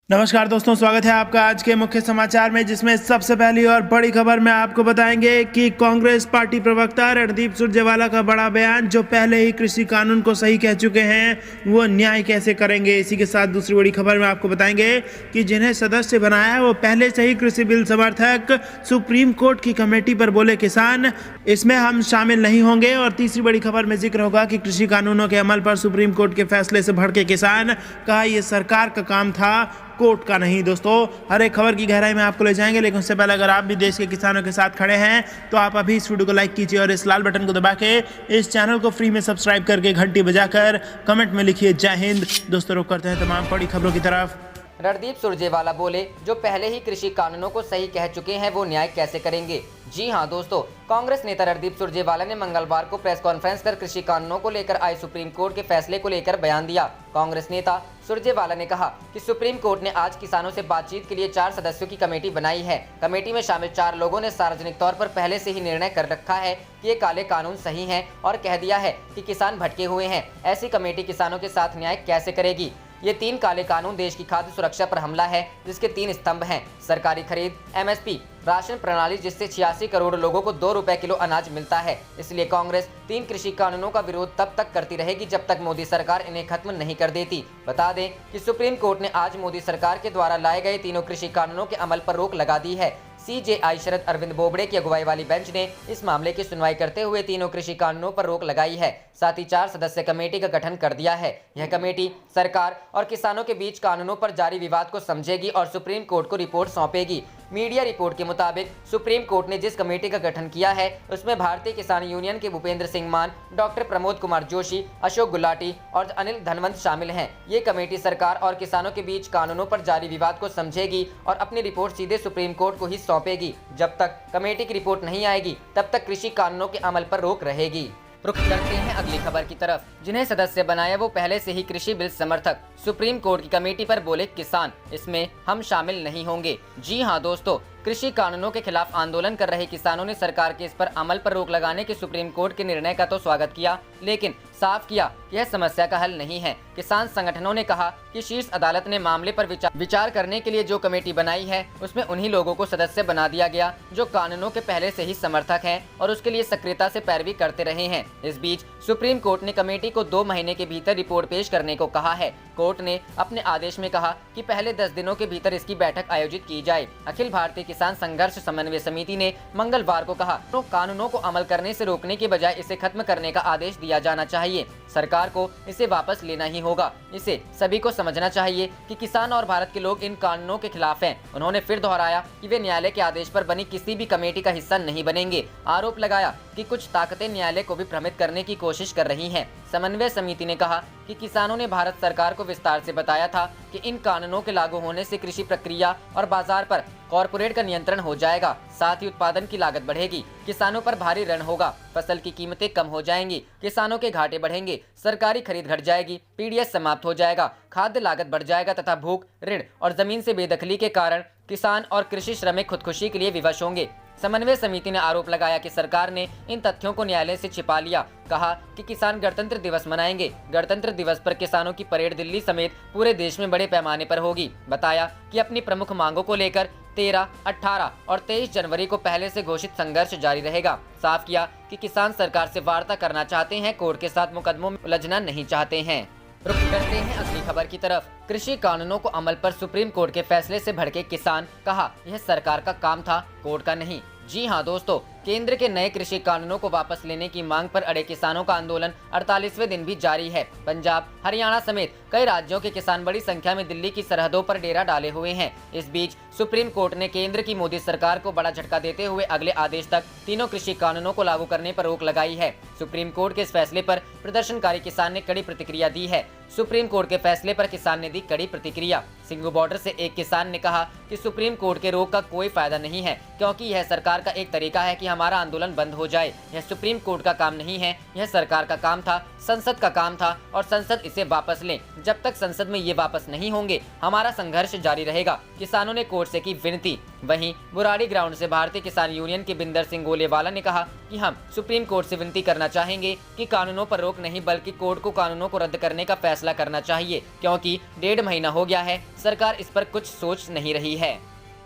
नमस्कार दोस्तों, स्वागत है आपका आज के मुख्य समाचार में, जिसमें सबसे पहली और बड़ी खबर में आपको बताएंगे कि कांग्रेस पार्टी प्रवक्ता रणदीप सुरजेवाला का बड़ा बयान। जो पहले ही कृषि कानून को सही कह चुके हैं वो न्याय कैसे करेंगे। इसी के साथ दूसरी बड़ी खबर में आपको बताएंगे कि जिन्हें सदस्य बनाया है वो पहले से ही कृषि बिल समर्थक। सुप्रीम कोर्ट की कमेटी पर बोले किसान, इसमें हम शामिल नहीं होंगे। और तीसरी बड़ी खबर में जिक्र होगा कि कृषि कानूनों के अमल पर सुप्रीम कोर्ट के फैसले से भड़के किसान, कहा यह सरकार का काम था, कोर्ट का नहीं। दोस्तों, हर एक खबर की गहराई में आपको ले जाएंगे, लेकिन उससे पहले अगर आप भी देश के किसानों के साथ खड़े हैं तो आप अभी इस वीडियो को लाइक कीजिए और इस लाल बटन को दबा के इस चैनल को फ्री में सब्सक्राइब करके घंटी बजाकर कमेंट में लिखिए जय हिंद। दोस्तों, रुक करते हैं तमाम बड़ी खबरों की तरफ। रणदीप सुरजेवाला बोले, जो पहले ही कृषि कानूनों को सही कह चुके हैं वो न्याय कैसे करेंगे। जी हां दोस्तों, कांग्रेस नेता रणदीप सुरजेवाला ने मंगलवार को प्रेस कॉन्फ्रेंस कर कृषि कानूनों को लेकर आए सुप्रीम कोर्ट के फैसले को लेकर बयान दिया। कांग्रेस नेता सुरजेवाला ने कहा कि सुप्रीम कोर्ट ने आज किसानों से बातचीत के लिए 4 सदस्यों की कमेटी बनाई है। कमेटी में शामिल 4 लोगों ने सार्वजनिक तौर पर पहले से ही निर्णय कर रखा है कि ये काले कानून सही हैं और कह दिया है कि किसान भटके हुए हैं। ऐसी कमेटी किसानों के साथ न्याय कैसे करेगी। ये 3 काले कानून देश की खाद्य सुरक्षा पर हमला है, जिसके 3 स्तंभ हैं: सरकारी खरीद, एमएसपी, राशन प्रणाली, जिससे 86 करोड़ लोगों को 2 रुपए किलो अनाज मिलता है। इसलिए कांग्रेस 3 कृषि कानूनों का विरोध तब तक करती रहेगी जब तक मोदी सरकार इन्हें खत्म नहीं कर देती। बता दें कि सुप्रीम कोर्ट ने आज मोदी सरकार के द्वारा लाए गए तीनों कृषि कानूनों के अमल पर रोक लगा दी है। सीजेआई शरद अरविंद बोबड़े की अगुवाई वाली बेंच ने इस मामले की सुनवाई करते हुए तीनों कृषि कानूनों पर रोक लगाई है। साथ ही 4 सदस्य कमेटी का गठन कर दिया है। यह कमेटी सरकार और किसानों के बीच कानूनों पर जारी विवाद को समझेगी और सुप्रीम कोर्ट को रिपोर्ट सौंपेगी। मीडिया रिपोर्ट के मुताबिक सुप्रीम कोर्ट ने जिस कमेटी का गठन किया है उसमें भारतीय किसान यूनियन के भूपेंद्र सिंह मान, डॉक्टर प्रमोद कुमार जोशी, अशोक गुलाटी और अनिल धनवंत शामिल हैं। ये कमेटी सरकार और किसानों के बीच कानूनों पर जारी विवाद को समझेगी और अपनी रिपोर्ट सीधे सुप्रीम कोर्ट को ही सौंपेगी। जब तक कमेटी की रिपोर्ट नहीं आएगी तब तक कृषि कानूनों के अमल पर रोक रहेगी। रुख करते हैं अगली खबर की तरफ। जिन्हें सदस्य बनाया वो पहले से ही कृषि बिल समर्थक। सुप्रीम कोर्ट की कमेटी पर बोले किसान, इसमें हम शामिल नहीं होंगे। जी हां दोस्तों, कृषि कानूनों के खिलाफ आंदोलन कर रहे किसानों ने सरकार के इस पर अमल पर रोक लगाने के सुप्रीम कोर्ट के निर्णय का तो स्वागत किया, लेकिन साफ किया यह समस्या का हल नहीं है। किसान संगठनों ने कहा कि शीर्ष अदालत ने मामले पर विचार करने के लिए जो कमेटी बनाई है उसमें उन्हीं लोगों को सदस्य बना दिया गया जो कानूनों के पहले से ही समर्थक हैं और उसके लिए सक्रियता से पैरवी करते रहे हैं। इस बीच सुप्रीम कोर्ट ने कमेटी को 2 महीने के भीतर रिपोर्ट पेश करने को कहा है। कोर्ट ने अपने आदेश में कहा कि पहले 10 दिनों के भीतर इसकी बैठक आयोजित की जाए। अखिल भारतीय किसान संघर्ष समन्वय समिति ने मंगलवार को कहा तो कानूनों को अमल करने से रोकने के बजाय इसे खत्म करने का आदेश दिया जाना चाहिए। सरकार को इसे वापस लेना ही होगा। इसे सभी को समझना चाहिए कि किसान और भारत के लोग इन कानूनों के खिलाफ हैं। उन्होंने फिर दोहराया कि वे न्यायालय के आदेश पर बनी किसी भी कमेटी का हिस्सा नहीं बनेंगे। आरोप लगाया कि कुछ ताकतें न्यायालय को भी भ्रमित करने की कोशिश कर रही हैं। समन्वय समिति ने कहा कि किसानों ने भारत सरकार को विस्तार से बताया था कि इन कानूनों के लागू होने से कृषि प्रक्रिया और बाजार पर कॉरपोरेट का नियंत्रण हो जाएगा, साथ ही उत्पादन की लागत बढ़ेगी, किसानों पर भारी ऋण होगा, फसल की कीमतें कम हो जाएंगी, किसानों के घाटे बढ़ेंगे, सरकारी खरीद घट जाएगी, पीडीएस समाप्त हो जाएगा, खाद्य लागत बढ़ जाएगा तथा भूख, ऋण और जमीन से बेदखली के कारण किसान और कृषि श्रमिक खुदकुशी के लिए विवश होंगे। समन्वय समिति ने आरोप लगाया कि सरकार ने इन तथ्यों को न्यायालय से छिपा लिया। कहा कि किसान गणतंत्र दिवस मनाएंगे। गणतंत्र दिवस पर किसानों की परेड दिल्ली समेत पूरे देश में बड़े पैमाने पर होगी। बताया कि अपनी प्रमुख मांगों को लेकर 13, 18 और 23 जनवरी को पहले से घोषित संघर्ष जारी रहेगा। साफ किया कि किसान सरकार से वार्ता करना चाहते हैं, कोर्ट के साथ मुकदमों में उलझना नहीं चाहते हैं। रुख करते हैं अगली खबर की तरफ। कृषि कानूनों को अमल पर सुप्रीम कोर्ट के फैसले से भड़के किसान, कहा यह सरकार का काम था, कोर्ट का नहीं। जी हां दोस्तों, केंद्र के नए कृषि कानूनों को वापस लेने की मांग पर अड़े किसानों का आंदोलन 48वें दिन भी जारी है। पंजाब, हरियाणा समेत कई राज्यों के किसान बड़ी संख्या में दिल्ली की सरहदों पर डेरा डाले हुए हैं। इस बीच सुप्रीम कोर्ट ने केंद्र की मोदी सरकार को बड़ा झटका देते हुए अगले आदेश तक तीनों कृषि कानूनों को लागू करने पर रोक लगाई है। सुप्रीम कोर्ट के इस फैसले पर प्रदर्शनकारी किसान ने कड़ी प्रतिक्रिया दी है। सुप्रीम कोर्ट के फैसले पर किसान ने दी कड़ी प्रतिक्रिया। सिंघू बॉर्डर से एक किसान ने कहा कि सुप्रीम कोर्ट के रोक का कोई फायदा नहीं है, क्योंकि यह सरकार का एक तरीका है कि हम हमारा आंदोलन बंद हो जाए। यह सुप्रीम कोर्ट का काम नहीं है, यह सरकार का काम था, संसद का काम था और संसद इसे वापस ले। जब तक संसद में ये वापस नहीं होंगे हमारा संघर्ष जारी रहेगा। किसानों ने कोर्ट से की विनती। वहीं बुराड़ी ग्राउंड से भारतीय किसान यूनियन के बिंदर सिंह गोलेवाला ने कहा कि हम सुप्रीम कोर्ट से विनती करना चाहेंगे कि कानूनों पर रोक नहीं बल्कि कोर्ट को कानूनों को रद्द करने का फैसला करना चाहिए, क्योंकि 1.5 महीना हो गया है, सरकार इस पर कुछ सोच नहीं रही है।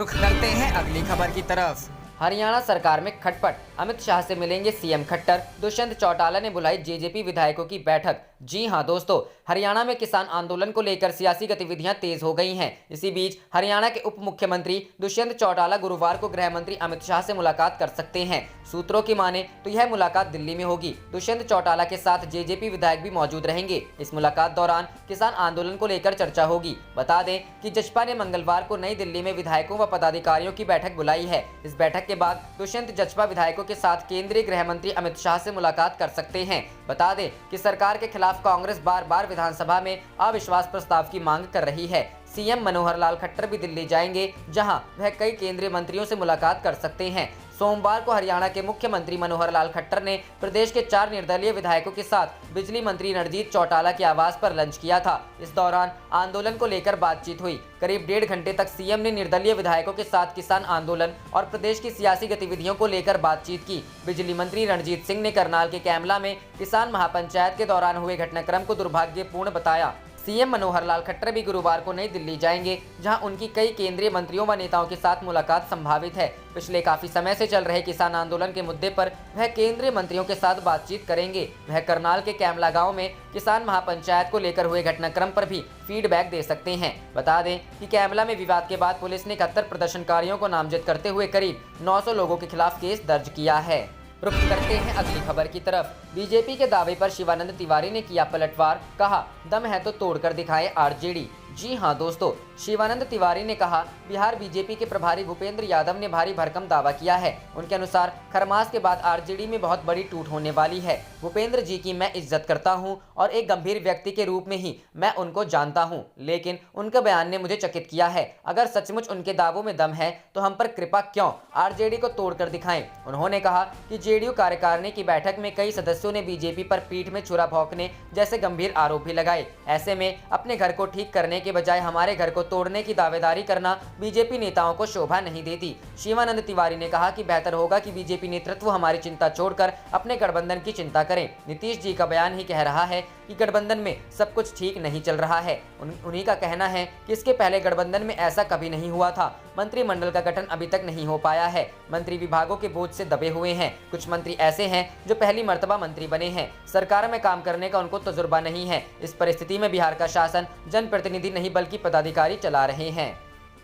रुख करते हैं अगली खबर की तरफ। हरियाणा सरकार में खटपट, अमित शाह से मिलेंगे सीएम खट्टर। दुष्यंत चौटाला ने बुलाई जेजेपी विधायकों की बैठक। जी हां दोस्तों, हरियाणा में किसान आंदोलन को लेकर सियासी गतिविधियां तेज हो गई हैं। इसी बीच हरियाणा के उप मुख्यमंत्री दुष्यंत चौटाला गुरुवार को गृह मंत्री अमित शाह से मुलाकात कर सकते हैं। सूत्रों की माने तो यह मुलाकात दिल्ली में होगी। दुष्यंत चौटाला के साथ जेजेपी विधायक भी मौजूद रहेंगे। इस मुलाकात दौरान किसान आंदोलन को लेकर चर्चा होगी। बता दें कि जसपा ने मंगलवार को नई दिल्ली में विधायकों व पदाधिकारियों की बैठक बुलाई है। इस बैठक के बाद दुष्यंत जसपा विधायकों के साथ केंद्रीय गृह मंत्री अमित शाह से मुलाकात कर सकते हैं। बता दें कि सरकार के खिलाफ कांग्रेस बार बार विधानसभा में अविश्वास प्रस्ताव की मांग कर रही है। सीएम मनोहर लाल खट्टर भी दिल्ली जाएंगे, जहां वह कई केंद्रीय मंत्रियों से मुलाकात कर सकते हैं। सोमवार को हरियाणा के मुख्यमंत्री मनोहर लाल खट्टर ने प्रदेश के 4 निर्दलीय विधायकों के साथ बिजली मंत्री रणजीत चौटाला के आवास पर लंच किया था। इस दौरान आंदोलन को लेकर बातचीत हुई। करीब 1.5 घंटे तक सीएम ने निर्दलीय विधायकों के साथ किसान आंदोलन और प्रदेश की सियासी गतिविधियों को लेकर बातचीत की। बिजली मंत्री रणजीत सिंह ने करनाल के कैमला में किसान महापंचायत के दौरान हुए घटनाक्रम को दुर्भाग्यपूर्ण बताया। सीएम मनोहर लाल खट्टर भी गुरुवार को नई दिल्ली जाएंगे, जहां उनकी कई केंद्रीय मंत्रियों व नेताओं के साथ मुलाकात संभावित है। पिछले काफी समय से चल रहे किसान आंदोलन के मुद्दे पर वह केंद्रीय मंत्रियों के साथ बातचीत करेंगे। वह करनाल के कैमला गांव में किसान महापंचायत को लेकर हुए घटनाक्रम पर भी फीडबैक दे सकते हैं। बता दें कि कैमला में विवाद के बाद पुलिस ने 71 प्रदर्शनकारियों को नामजद करते हुए करीब 900 लोगों के खिलाफ केस दर्ज किया है। रुख करते हैं अगली खबर की तरफ। बीजेपी के दावे पर शिवानंद तिवारी ने किया पलटवार, कहा दम है तो तोड़कर दिखाए आरजेडी। जी हां दोस्तों, शिवानंद तिवारी ने कहा बिहार बीजेपी के प्रभारी भूपेंद्र यादव ने भारी भरकम दावा किया है। उनके अनुसार खरमास के बाद आरजेडी में बहुत बड़ी टूट होने वाली है। भूपेंद्र जी की मैं इज्जत करता हूं और एक गंभीर व्यक्ति के रूप में ही मैं उनको जानता हूं, लेकिन उनके बयान ने मुझे चकित किया है। अगर सचमुच उनके दावों में दम है तो हम पर कृपा क्यों आरजेडी को तोड़कर दिखाएं। उन्होंने कहा कि जेडीयू कार्यकारिणी की बैठक में कई सदस्यों ने बीजेपी पर पीठ में छुरा भौंकने जैसे गंभीर आरोप भी लगाए। ऐसे में अपने घर को ठीक करने के बजाय हमारे घर को तोड़ने की दावेदारी करना बीजेपी नेताओं को शोभा नहीं देती। शिवानंद तिवारी ने कहा कि बेहतर होगा कि बीजेपी नेतृत्व हमारी चिंता छोड़कर अपने गठबंधन की चिंता करें। नीतीश जी का बयान ही कह रहा है कि गठबंधन में सब कुछ ठीक नहीं चल रहा है। उन्हीं का कहना है कि इसके पहले गठबंधन में ऐसा कभी नहीं हुआ था। मंत्रिमंडल का गठन अभी तक नहीं हो पाया है। मंत्री विभागों के बोझ से दबे हुए हैं। कुछ मंत्री ऐसे हैं जो पहली मर्तबा मंत्री बने हैं। सरकार में काम करने का उनको तजुर्बा नहीं है। इस परिस्थिति में बिहार का शासन जनप्रतिनिधि नहीं बल्कि पदाधिकारी चला रहे हैं।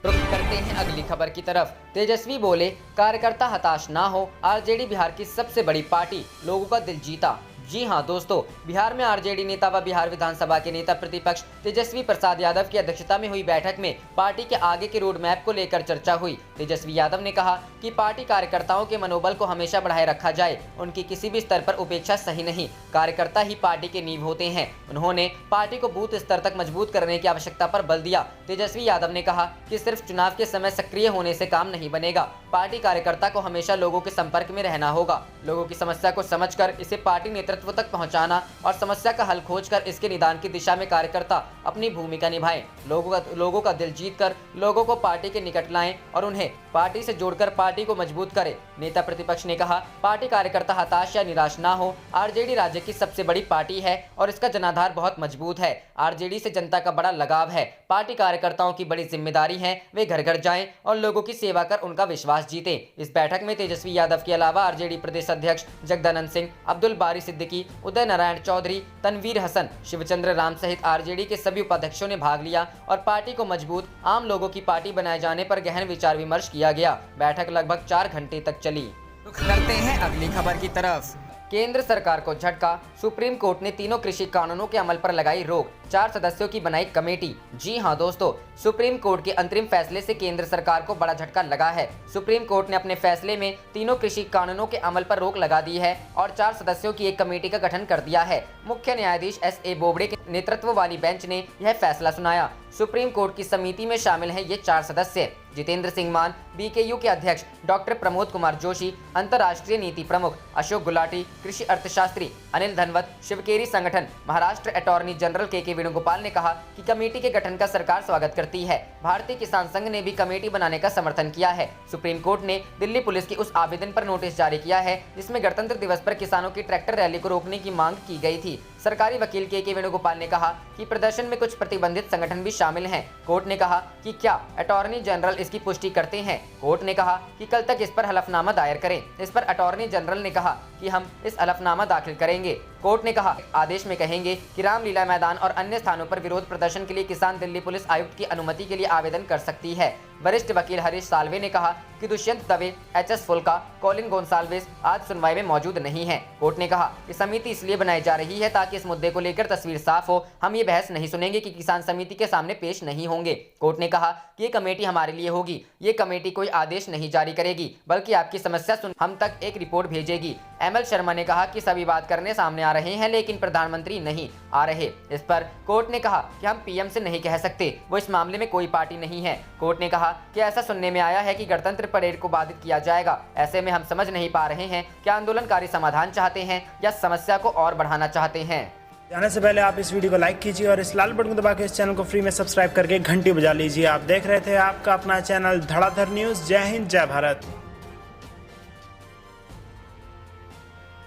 रुख करते हैं अगली खबर की तरफ। तेजस्वी बोले कार्यकर्ता हताश ना हो, आरजेडी बिहार की सबसे बड़ी पार्टी, लोगों का दिल जीता। जी हां दोस्तों, बिहार में आरजेडी नेता व बिहार विधानसभा के नेता प्रतिपक्ष तेजस्वी प्रसाद यादव की अध्यक्षता में हुई बैठक में पार्टी के आगे के रोड मैप को लेकर चर्चा हुई। तेजस्वी यादव ने कहा कि पार्टी कार्यकर्ताओं के मनोबल को हमेशा बढ़ाए रखा जाए। उनकी किसी भी स्तर पर उपेक्षा सही नहीं। कार्यकर्ता ही पार्टी के नींव होते हैं। उन्होंने पार्टी को बूथ स्तर तक मजबूत करने की आवश्यकता पर बल दिया। तेजस्वी यादव ने कहा कि सिर्फ चुनाव के समय सक्रिय होने से काम नहीं बनेगा। पार्टी कार्यकर्ता को हमेशा लोगों के संपर्क में रहना होगा। लोगों की समस्या को समझकर इसे पार्टी नेतृत्व तक पहुंचाना और समस्या का हल खोजकर इसके निदान की दिशा में कार्यकर्ता अपनी भूमिका निभाएं। लोगों का दिल जीतकर लोगों को पार्टी के निकट लाएं और उन्हें पार्टी से जोड़कर पार्टी को मजबूत करें। नेता प्रतिपक्ष ने कहा पार्टी कार्यकर्ता हताश या निराश ना हो। आरजेडी राज्य की सबसे बड़ी पार्टी है और इसका जनाधार बहुत मजबूत है। आरजेडी से जनता का बड़ा लगाव है। पार्टी कार्यकर्ताओं की बड़ी जिम्मेदारी है वे घर घर जाएं और लोगों की सेवा कर उनका विश्वास जीते। इस बैठक में तेजस्वी यादव के अलावा आरजेडी प्रदेश अध्यक्ष जगदानंद सिंह, अब्दुल बारी सिद्दीकी, उदय नारायण चौधरी, तनवीर हसन, शिवचंद्र राम सहित आरजेडी के सभी उपाध्यक्षों ने भाग लिया और पार्टी को मजबूत आम लोगों की पार्टी बनाए जाने पर गहन विचार विमर्श किया गया। बैठक लगभग 4 घंटे तक चली। रुख करते हैं अगली खबर की तरफ। केंद्र सरकार को झटका, सुप्रीम कोर्ट ने तीनों कृषि कानूनों के अमल पर लगाई रोक। 4 सदस्यों की बनाई कमेटी। जी हां दोस्तों, सुप्रीम कोर्ट के अंतरिम फैसले से केंद्र सरकार को बड़ा झटका लगा है। सुप्रीम कोर्ट ने अपने फैसले में तीनों कृषि कानूनों के अमल पर रोक लगा दी है और 4 सदस्यों की एक कमेटी का गठन कर दिया है। मुख्य न्यायाधीश S.A. बोबड़े के नेतृत्व वाली बेंच ने यह फैसला सुनाया। सुप्रीम कोर्ट की समिति में शामिल हैं ये 4 सदस्य: जितेंद्र सिंह मान, BKU के अध्यक्ष डॉक्टर प्रमोद कुमार जोशी, अंतर्राष्ट्रीय नीति प्रमुख अशोक गुलाटी, कृषि अर्थशास्त्री अनिल धनवत, शिवकेरी संगठन, महाराष्ट्र अटॉर्नी जनरल के वेणुगोपाल ने कहा कि कमेटी के गठन का सरकार स्वागत करती है। भारतीय किसान संघ ने भी कमेटी बनाने का समर्थन किया है। सुप्रीम कोर्ट ने दिल्ली पुलिस के उस आवेदन पर नोटिस जारी किया है जिसमें गणतंत्र दिवस पर किसानों की ट्रैक्टर रैली को रोकने की मांग की गई थी। सरकारी वकील के वेणुगोपाल ने कहा कि प्रदर्शन में कुछ प्रतिबंधित संगठन भी शामिल हैं। कोर्ट ने कहा कि क्या अटॉर्नी जनरल इसकी पुष्टि करते हैं। कोर्ट ने कहा कि कल तक इस पर हलफनामा दायर करें। इस पर अटॉर्नी जनरल ने कहा कि हम इस हलफनामा दाखिल करेंगे। कोर्ट ने कहा आदेश में कहेंगे कि रामलीला मैदान और अन्य स्थानों पर विरोध प्रदर्शन के लिए किसान दिल्ली पुलिस आयुक्त की अनुमति के लिए आवेदन कर सकती है। वरिष्ठ वकील हरीश साल्वे ने कहा कि दुष्यंत दवे, HS फुल्का, कॉलिन गोंसाल्वेस आज सुनवाई में मौजूद नहीं है। कोर्ट ने कहा कि समिति इसलिए बनाई जा रही है ताकि इस मुद्दे को लेकर तस्वीर साफ हो। हम ये बहस नहीं सुनेंगे कि किसान समिति के सामने पेश नहीं होंगे। कोर्ट ने कहा कि ये कमेटी हमारे लिए होगी। ये कमेटी कोई आदेश नहीं जारी करेगी बल्कि आपकी समस्या सुन हम तक एक रिपोर्ट भेजेगी। ML शर्मा ने कहा कि सभी बात करने सामने आ रहे हैं लेकिन प्रधानमंत्री नहीं आ रहे। इस पर कोर्ट ने कहा कि हम PM से नहीं कह सकते, वो इस मामले में कोई पार्टी नहीं है। कोर्ट ने कहा कि ऐसा सुनने में आया है कि गणतंत्र परेड को बाधित किया जाएगा। ऐसे में हम समझ नहीं पा रहे हैं क्या आंदोलनकारी समाधान चाहते हैं या समस्या को और बढ़ाना चाहते हैं। जाने से पहले आप इस वीडियो को लाइक कीजिए और इस लाल बटन को दबा के इस चैनल को फ्री में सब्सक्राइब करके घंटी बजा लीजिए। आप देख रहे थे आपका अपना चैनल धड़ाधड़ न्यूज़। जय हिंद, जय भारत।